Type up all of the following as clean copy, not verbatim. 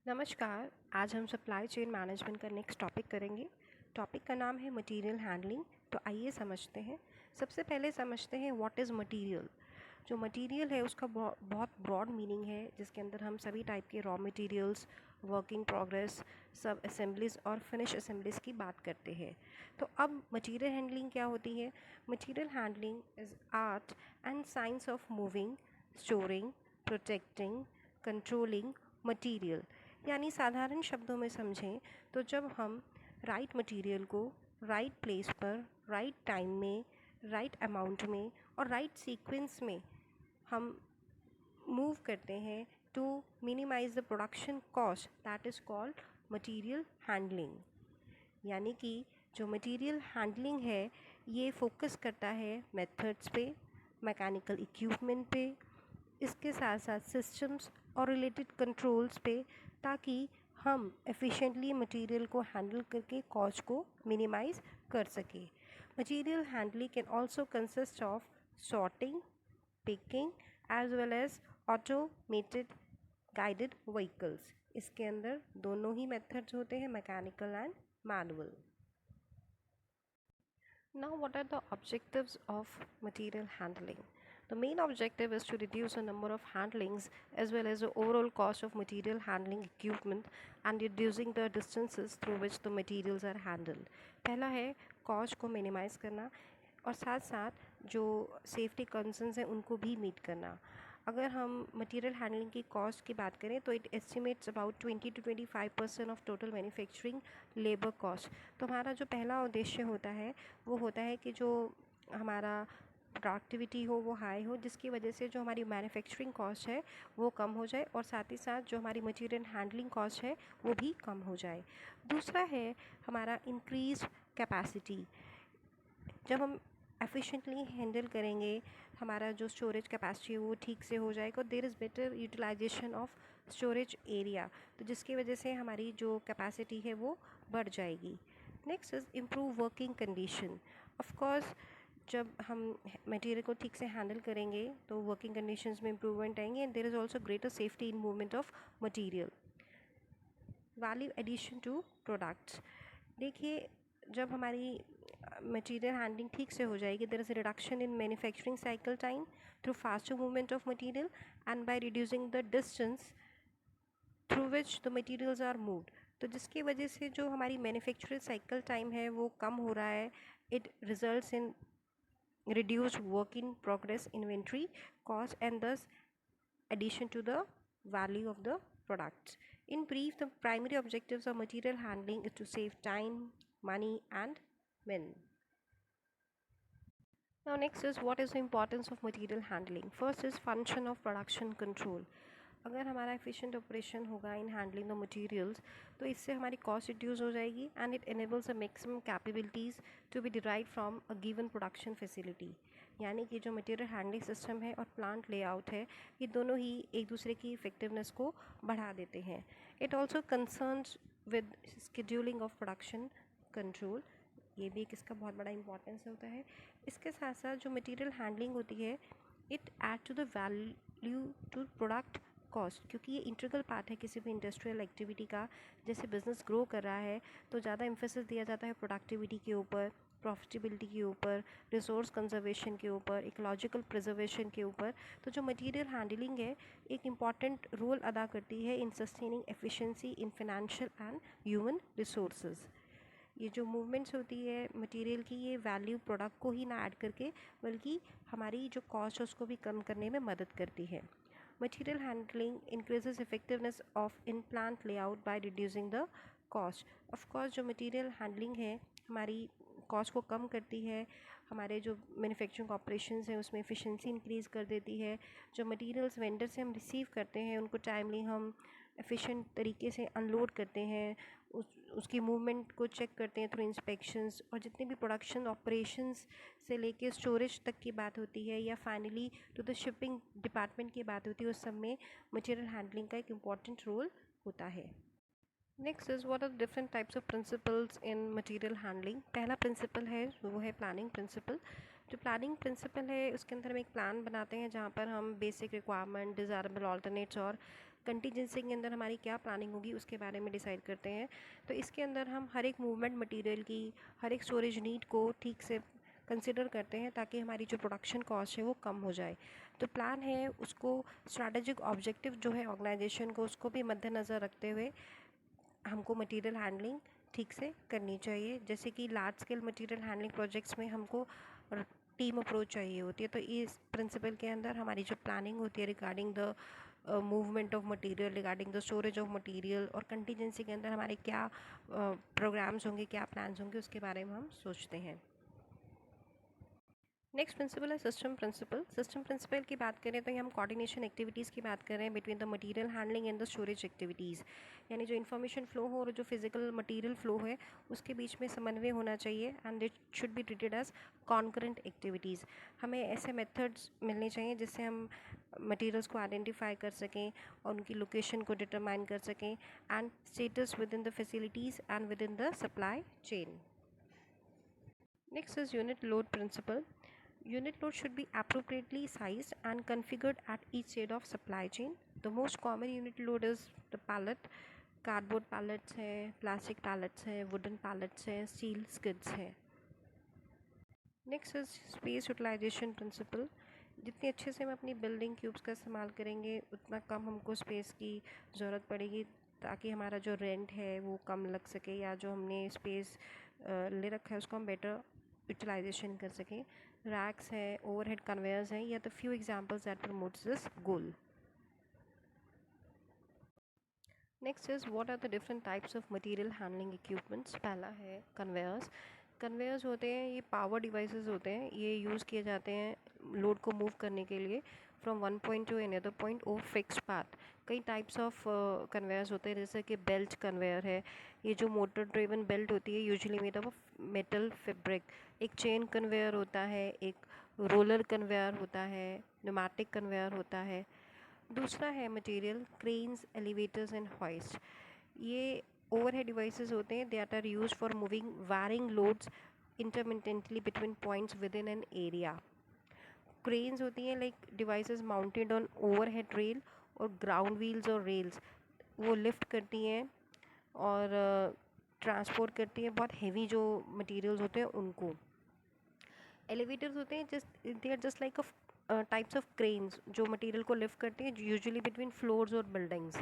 नमस्कार। आज हम सप्लाई चेन मैनेजमेंट का नेक्स्ट टॉपिक करेंगे। टॉपिक का नाम है मटेरियल हैंडलिंग। तो आइए समझते हैं। सबसे पहले समझते हैं व्हाट इज़ मटेरियल। जो मटेरियल है उसका बहुत ब्रॉड मीनिंग है, जिसके अंदर हम सभी टाइप के रॉ मटेरियल्स, वर्किंग प्रोग्रेस, सब असेंबलीज और फिनिश असेंबलीज की बात करते हैं। तो अब मटेरियल हैंडलिंग क्या होती है? Material handling is art and science of moving, storing, protecting, controlling material. यानी साधारण शब्दों में समझें तो जब हम राइट मटेरियल को राइट प्लेस पर, राइट टाइम में, राइट अमाउंट में और राइट सीक्वेंस में हम मूव करते हैं to minimise the production cost, that is called material handling. यानी कि जो मटेरियल हैंडलिंग है ये फोकस करता है मेथड्स पे, मैकेनिकल इक्विपमेंट पे, इसके साथ साथ सिस्टम्स और रिलेटेड कंट्रोल्स पे, ताकि हम एफिशिएंटली मटेरियल को हैंडल करके कॉस्ट को मिनिमाइज कर सके। Material handling can also consist of sorting, picking as well as automated guided vehicles. इसके अंदर दोनों ही मेथड्स होते हैं, mechanical and manual. Now, what are the objectives of material handling? The main objective is to reduce the number of handlings as well as the overall cost of material handling equipment and reducing the distances through which the materials are handled. पहला है cost को minimise करना और साथ साथ जो safety concerns हैं उनको भी मीट करना। अगर हम मटेरियल हैंडलिंग की कॉस्ट की बात करें तो it estimates about 20 to 25% of total manufacturing labour cost. तो हमारा जो पहला उद्देश्य होता है वो होता है कि जो हमारा प्रोडक्टिविटी हो वो हाई हो, जिसकी वजह से जो हमारी मैन्युफैक्चरिंग कॉस्ट है वो कम हो जाए और साथ ही साथ जो हमारी मटेरियल हैंडलिंग कॉस्ट है वो भी कम हो जाए। दूसरा है हमारा इंक्रीज कैपेसिटी। जब हम एफिशिएंटली हैंडल करेंगे, हमारा जो स्टोरेज कैपेसिटी है वो ठीक से हो जाएगा। There is better utilisation of storage area, तो जिसकी वजह से हमारी जो कैपेसिटी है वो बढ़ जाएगी। Next is improve working condition. Of course जब हम मटेरियल को ठीक से हैंडल करेंगे तो वर्किंग कंडीशंस में इम्प्रूवमेंट आएंगे and there is also greater safety in movement of material. Value addition to products. देखिए, जब हमारी मटेरियल हैंडलिंग ठीक से हो जाएगी, there is a reduction in manufacturing cycle time through faster movement of material and by reducing the distance through which the materials are moved. तो जिसकी वजह से जो हमारी मैन्युफैक्चरिंग साइकिल टाइम है वो कम हो रहा है। It results in reduced work in progress inventory cost and thus addition to the value of the products. In brief, the primary objectives of material handling is to save time, money and men. Now next is what is the importance of material handling. First is function of production control. अगर हमारा efficient operation होगा in handling the materials तो इससे हमारी cost reduce हो जाएगी and it enables a maximum capabilities to be derive from a given production facility. यानी कि जो मटेरियल हैंडलिंग सिस्टम है और प्लांट लेआउट है ये दोनों ही एक दूसरे की इफेक्टिवनेस को बढ़ा देते हैं। It also concerns with scheduling of production control, ये भी एक इसका बहुत बड़ा इंपॉर्टेंस होता है। इसके साथ साथ जो मटेरियल हैंडलिंग होती है it add to the value to product cost, क्योंकि ये इंटीग्रल पार्ट है किसी भी इंडस्ट्रियल एक्टिविटी का। जैसे बिजनेस ग्रो कर रहा है तो ज़्यादा एम्फेसिस दिया जाता है प्रोडक्टिविटी के ऊपर, प्रॉफिटेबिलिटी के ऊपर, रिसोर्स कंजर्वेशन के ऊपर, इकोलॉजिकल प्रिजर्वेशन के ऊपर। तो जो मटेरियल हैंडलिंग है एक इम्पॉर्टेंट रोल अदा करती है in sustaining efficiency in financial and human resources. ये जो मूवमेंट्स होती है मटेरियल की ये वैल्यू प्रोडक्ट को ही ना ऐड करके बल्कि हमारी जो कॉस्ट है उसको भी कम करने में मदद करती है। Material handling increases effectiveness of in plant layout bye reducing the cost. Of course जो मटेरियल हैंडलिंग है हमारी कॉस्ट को कम करती है, हमारे जो मैन्युफैक्चरिंग ऑपरेशंस हैं उसमें एफिशिएंसी इंक्रीज़ कर देती है। जो मटेरियल्स वेंडर से हम रिसीव करते हैं उनको टाइमली हम एफिशिएंट तरीके से अनलोड करते हैं, उसकी मूवमेंट को चेक करते हैं थ्रू इंस्पेक्शंस। और जितने भी प्रोडक्शन ऑपरेशंस से लेके स्टोरेज तक की बात होती है या finally to the shipping department की बात होती है, उस सब में मटेरियल हैंडलिंग का एक इम्पॉर्टेंट रोल होता है। Next is what are different types of principles in material handling. पहला प्रिंसिपल है वो है प्लानिंग प्रिंसिपल। जो प्लानिंग प्रिंसिपल है उसके अंदर हम एक प्लान बनाते हैं जहाँ पर हम बेसिक रिक्वायरमेंट, डिज़ायरेबल ऑल्टरनेट्स और कंटीजेंसी के अंदर हमारी क्या प्लानिंग होगी उसके बारे में डिसाइड करते हैं। तो इसके अंदर हम हर एक मूवमेंट मटेरियल की, हर एक स्टोरेज नीड को ठीक से कंसिडर करते हैं ताकि हमारी जो प्रोडक्शन कॉस्ट है वो कम हो जाए। तो प्लान है उसको स्ट्रैटेजिक ऑब्जेक्टिव जो है ऑर्गेनाइजेशन को, उसको भी मद्देनज़र रखते हुए हमको मटेरियल हैंडलिंग ठीक से करनी चाहिए। जैसे कि large scale material handling projects में हमको टीम अप्रोच चाहिए होती है। तो इस प्रिंसिपल के अंदर हमारी जो प्लानिंग होती है regarding the movement of material, regarding the storage of material और कंटीजेंसी के अंदर हमारे क्या प्रोग्राम्स होंगे, क्या प्लान्स होंगे, उसके बारे में हम सोचते हैं। नेक्स्ट प्रिंसिपल है सिस्टम प्रिंसिपल। सिस्टम प्रिंसिपल की बात करें तो ये हम कोऑर्डिनेशन एक्टिविटीज़ की बात कर रहे हैं between the material handling and the storage activities. यानी जो इन्फॉर्मेशन फ्लो हो और जो फिजिकल मटेरियल फ्लो है उसके बीच में समन्वय होना चाहिए and it should be treated as concurrent activities. हमें ऐसे मेथड्स मिलने चाहिए जिससे हम मटेरियल्स को आइडेंटिफाई कर सकें और उनकी लोकेशन को डिटरमाइन कर सकें and status with in the facilities and with in the supply chain. Next is unit load principle. Unit load should be appropriately sized and configured at each stage of supply chain. The most common unit load is the pallet, cardboard pallets हैं, plastic pallets हैं, wooden pallets हैं, steel skids हैं। Next is space utilisation principle. जितनी अच्छे से हम अपनी building cubes का इस्तेमाल करेंगे उतना कम हमको स्पेस की ज़रूरत पड़ेगी ताकि हमारा जो रेंट है वो कम लग सके या जो हमने स्पेस ले रखा है उसको हम बेटर यूटिलाइजेशन कर सकें। रैक्स हैं, ओवरहेड कन्वेयर्स हैं, या the few examples that promotes this goal. Next is what are the different types of material handling equipments. पहला है कन्वेयर्स। कन्वेयर्स होते हैं, ये पावर डिवाइसेस होते हैं, ये यूज़ किए जाते हैं लोड को मूव करने के लिए from one point two another point over fix path. कई टाइप्स ऑफ कन्वेयर्स होते हैं जैसे कि बेल्ट कन्वेयर है, ये जो मोटर ड्रिवन बेल्ट होती है usually made of metal fabric. एक चेन कन्वेयर होता है, एक रोलर कन्वेयर होता है, न्यूमेटिक कन्वेयर होता है। दूसरा है material cranes, elevators and hoist. ये ओवरहेड डिवाइसेस होते हैं that are used for moving wiring loads intermittently between points within an area. Cranes होती हैं like devices mounted on overhead rail और ग्राउंड व्हील्स और रेल्स, वो lift करती हैं और ट्रांसपोर्ट करती हैं बहुत हैवी जो मटेरियल्स होते हैं उनको। एलिवेटर्स होते हैं just they are just like a types of cranes जो मटेरियल को लिफ्ट करती हैं यूजुअली बिटवीन फ्लोर्स और बिल्डिंग्स।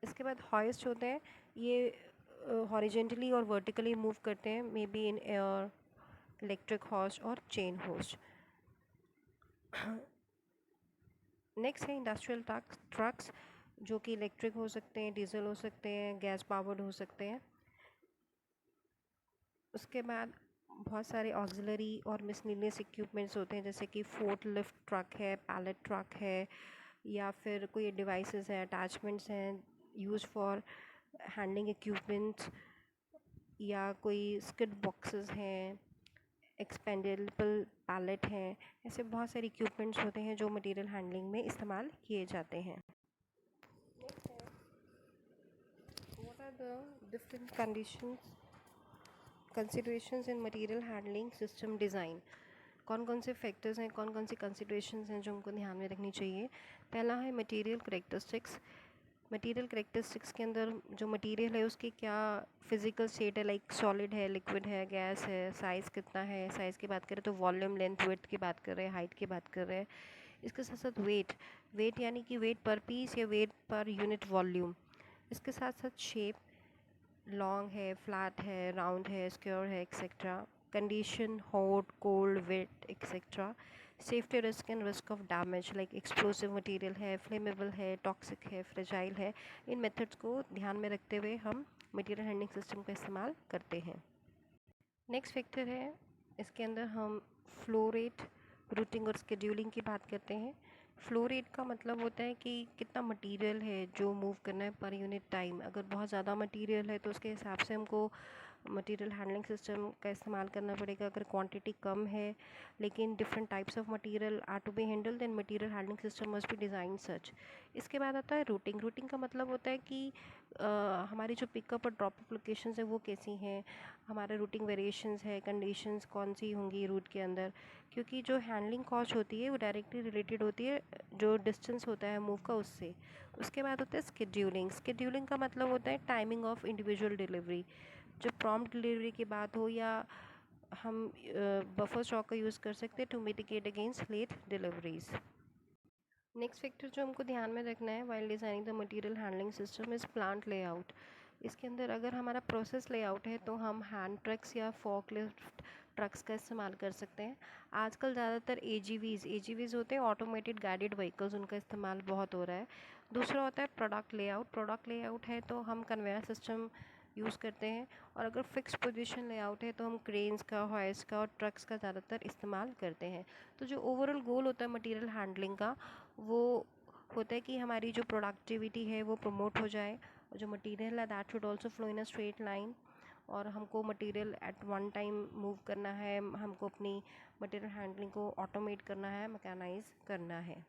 इसके बाद हॉइस्ट होते हैं, ये हॉरिजेंटली और वर्टिकली मूव करते हैं, may be in air, electric horse और चेन हॉर्स। नेक्स्ट है इंडस्ट्रियल ट्रक्स जो कि इलेक्ट्रिक हो सकते हैं, डीजल हो सकते हैं, गैस पावर्ड हो सकते हैं। उसके बाद बहुत सारे ऑक्सिलरी और मिसलेनियस इक्विपमेंट्स होते हैं जैसे कि फोर्ट लिफ्ट ट्रक है, पैलेट ट्रक है, या फिर कोई डिवाइसेस हैं, अटैचमेंट्स हैं यूज़ फॉर हैंडलिंग इक्विपमेंट्स, या कोई स्किड बॉक्सेस हैं, एक्सपेंडेबल पैलेट हैं। ऐसे बहुत सारे इक्विपमेंट्स होते हैं जो मटेरियल हैंडलिंग में इस्तेमाल किए जाते हैं। What are the different considerations in material handling system design. कौन कौन से फैक्टर्स हैं, कौन कौन सी कंसिडरेशंस हैं जो हमको ध्यान में रखनी चाहिए। पहला है मटेरियल करेक्टरिस्टिक्स। मटेरियल करेक्टरिस्टिक्स के अंदर जो मटेरियल है उसकी क्या फिजिकल स्टेट है, लाइक सॉलिड है, लिक्विड है, गैस है, साइज़ कितना है। साइज़ की बात करें तो वॉल्यूम, लेंथ, विड्थ की बात कर रहे हैं, हाइट की बात कर रहे हैं। इसके साथ साथ वेट यानी कि वेट पर पीस या वेट पर यूनिट वॉल्यूम। इसके साथ साथ शेप, लॉन्ग है, फ्लैट है, राउंड है, स्क्वायर है, etcetera. Condition, hot, cold, wet, etcetera. Safety risk and risk of damage like explosive material है, फ्लेमेबल है, टॉक्सिक है, फ्रेजाइल है। इन मेथड्स को ध्यान में रखते हुए हम मटेरियल हैंडलिंग सिस्टम का इस्तेमाल करते हैं। नेक्स्ट फैक्टर है, इसके अंदर हम फ्लो रेट, रूटिंग और स्केड्यूलिंग की बात करते हैं। फ्लो रेट का मतलब होता है कि कितना मटेरियल है जो मूव करना है पर यूनिट टाइम। अगर बहुत ज़्यादा मटेरियल है तो उसके हिसाब से हमको मटेरियल हैंडलिंग सिस्टम का इस्तेमाल करना पड़ेगा। अगर क्वांटिटी कम है लेकिन different types of material are to be handled, then material handling system must be design such. इसके बाद आता है रूटिंग। रूटिंग का मतलब होता है कि हमारी जो पिकअप और ड्रॉप लोकेशंस है वो कैसी हैं, हमारे रूटिंग वेरिएशंस है, कंडीशंस कौन सी होंगी रूट के अंदर, क्योंकि जो हैंडलिंग कॉस्ट होती है वो डायरेक्टली रिलेटेड होती है जो डिस्टेंस होता है मूव का उससे। उसके बाद होता है स्केड्यूलिंग। स्केड्यूलिंग का मतलब होता है टाइमिंग ऑफ इंडिविजुअल डिलीवरी। जो प्रॉम्प्ट डिलीवरी की बात हो या हम बफर स्टॉक का यूज़ कर सकते हैं to mitigate against late deliveries. Next factor जो हमको ध्यान में रखना है while designing the material handling system is plant layout. इसके अंदर अगर हमारा प्रोसेस लेआउट है तो हम हैंड ट्रक्स या फॉकलिफ्ट ट्रक्स का इस्तेमाल कर सकते हैं। आजकल ज़्यादातर एजीवीज़ होते हैं, ऑटोमेटेड गाइडेड व्हीकल्स, उनका इस्तेमाल बहुत हो रहा है। दूसरा होता है प्रोडक्ट लेआउट। प्रोडक्ट लेआउट है तो हम कन्वेयर सिस्टम यूज़ करते हैं, और अगर फिक्स पोजीशन लेआउट है तो हम क्रेन्स का, हॉइस्ट का और ट्रक्स का ज़्यादातर इस्तेमाल करते हैं। तो जो ओवरऑल गोल होता है मटेरियल हैंडलिंग का वो होता है कि हमारी जो प्रोडक्टिविटी है वो प्रमोट हो जाए, और जो मटेरियल है that should also flow in a straight line, और हमको material at one time move करना है, हमको अपनी मटेरियल हैंडलिंग को ऑटोमेट करना है, मैकेनाइज करना है।